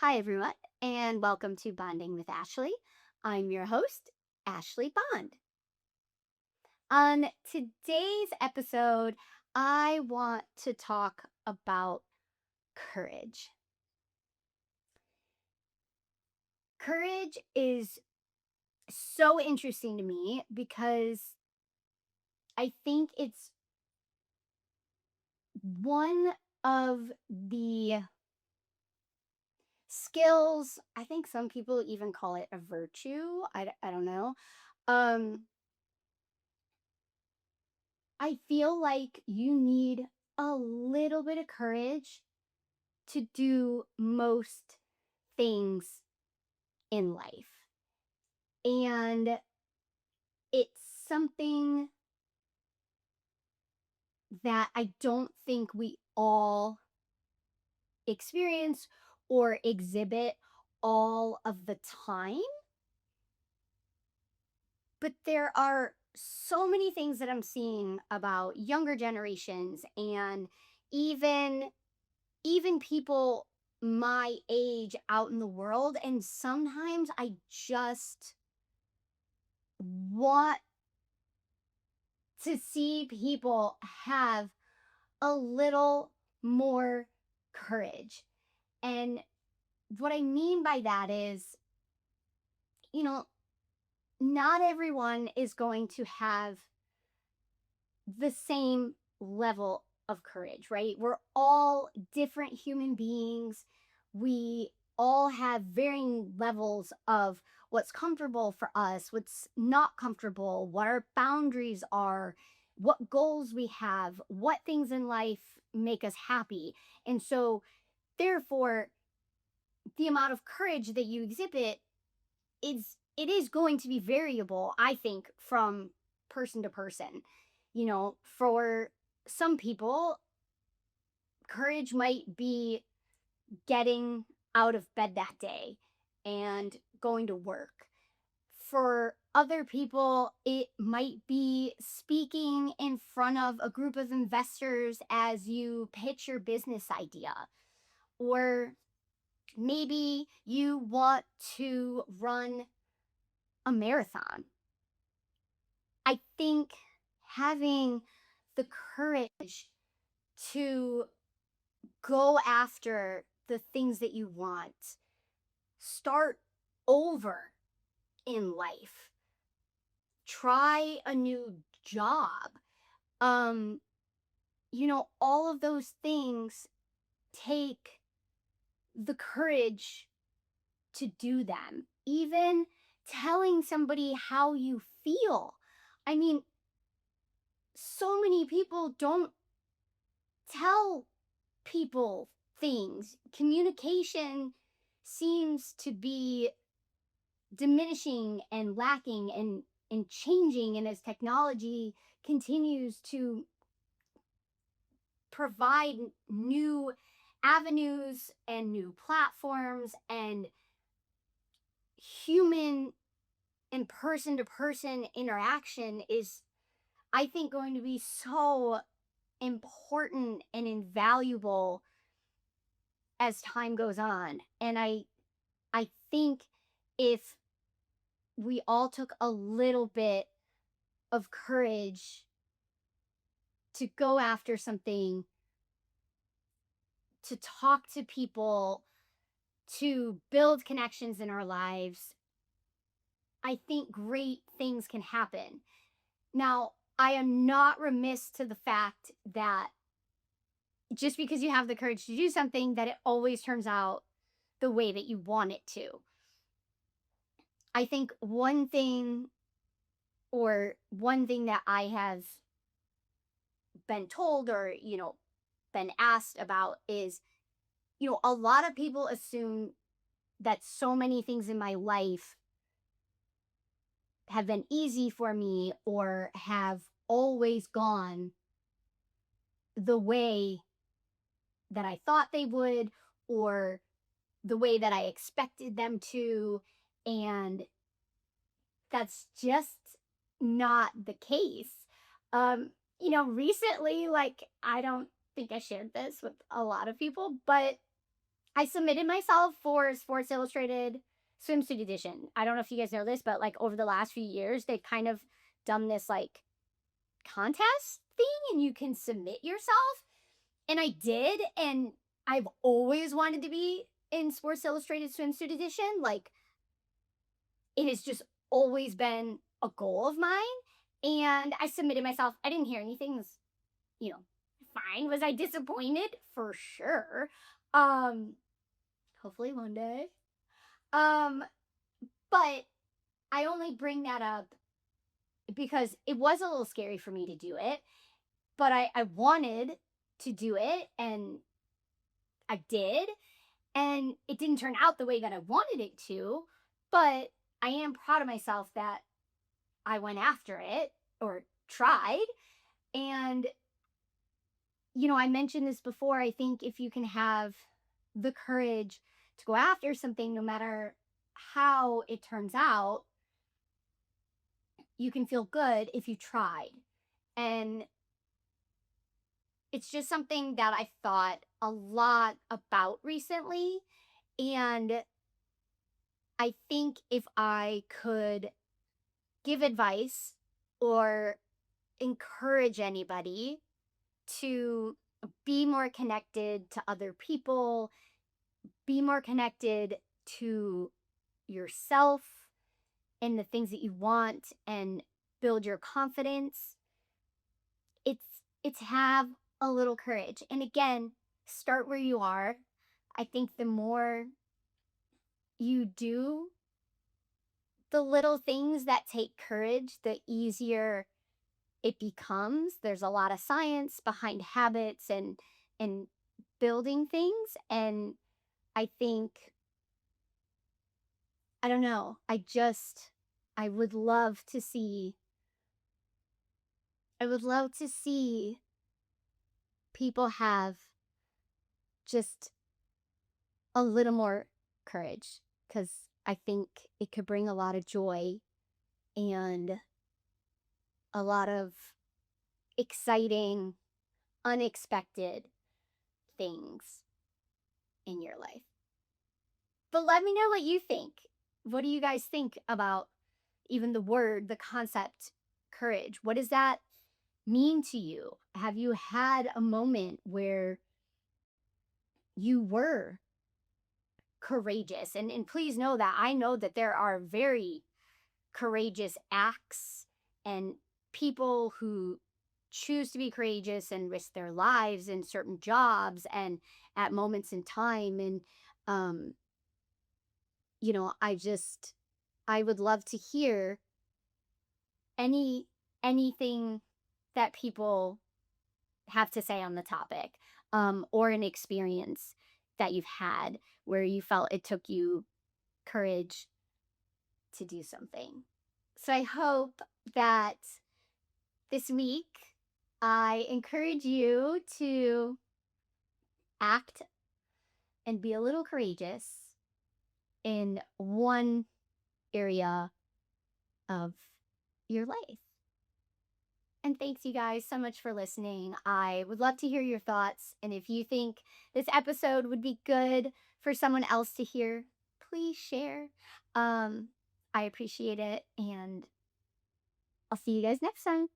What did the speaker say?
Hi, everyone, and welcome to Bonding with Ashley. I'm your host, Ashley Bond. On today's episode, I want to talk about courage. Courage is so interesting to me because I think it's one of the skills. I think some people even call it a virtue. I don't know. Um, I feel like you need a little bit of courage to do most things in life. And it's something that I don't think we all experience or exhibit all of the time. But there are so many things that I'm seeing about younger generations and even even people my age out in the world, and sometimes I just want to see people have a little more courage. And what I mean by that is, you know, not everyone is going to have the same level of courage, right? We're all different human beings. We all have varying levels of what's comfortable for us, what's not comfortable, what our boundaries are, what goals we have, what things in life make us happy. And so, therefore, the amount of courage that you exhibit is going to be variable, I think, from person to person. For some people, courage might be getting out of bed that day and going to work. For other people, it might be speaking in front of a group of investors as you pitch your business idea. Or maybe you want to run a marathon. I think having the courage to go after the things that you want, start over in life, try a new job. Um, all of those things take the courage to do them. Even telling somebody how you feel. I mean, so many people don't tell people things. Communication seems to be diminishing and lacking and changing, and as technology continues to provide new avenues and new platforms and human and person to person interaction is, I think, going to be so important and invaluable as time goes on. And I think if we all took a little bit of courage to go after something, to talk to people, to build connections in our lives, I think great things can happen. Now, I am not remiss to the fact that just because you have the courage to do something, that it always turns out the way that you want it to. I think one thing that I have been told or, been asked about is, a lot of people assume that so many things in my life have been easy for me or have always gone the way that I thought they would or the way that I expected them to. And that's just not the case. Recently, like, I don't think I shared this with a lot of people, but I submitted myself for Sports Illustrated swimsuit edition. I don't know if you guys know this, but like over the last few years, they've kind of done this like contest thing and you can submit yourself. And I did. And I've always wanted to be in Sports Illustrated swimsuit edition. Like it has just always been a goal of mine. And I submitted myself. I didn't hear anything. It was, you know, fine. Was I disappointed? For sure. Um, hopefully one day. Um, but I only bring that up because it was a little scary for me to do it, but I wanted to do it and I did. And it didn't turn out the way that I wanted it to, but I am proud of myself that I went after it or tried. And, I mentioned this before. I think if you can have the courage to go after something, no matter how it turns out, you can feel good if you tried. And it's just something that I thought a lot about recently. And I think if I could give advice or encourage anybody to be more connected to other people, be more connected to yourself and the things that you want and build your confidence, it's have a little courage. And again, start where you are. I think the more you do the little things that take courage, the easier it becomes. There's a lot of science behind habits and building things. And I think, I don't know, I would love to see, I would love to see people have just a little more courage because I think it could bring a lot of joy and a lot of exciting, unexpected things in your life. But let me know what you think. What do you guys think about even the word, the concept, courage? What does that mean to you? Have you had a moment where you were courageous? And please know that I know that there are very courageous acts and people who choose to be courageous and risk their lives in certain jobs and at moments in time. And um I would love to hear any anything that people have to say on the topic, or an experience that you've had where you felt it took you courage to do something. So I hope that this week I encourage you to act and be a little courageous in one area of your life. And thanks you guys so much for listening. I would love to hear your thoughts. And if you think this episode would be good for someone else to hear, please share. I appreciate it. And I'll see you guys next time.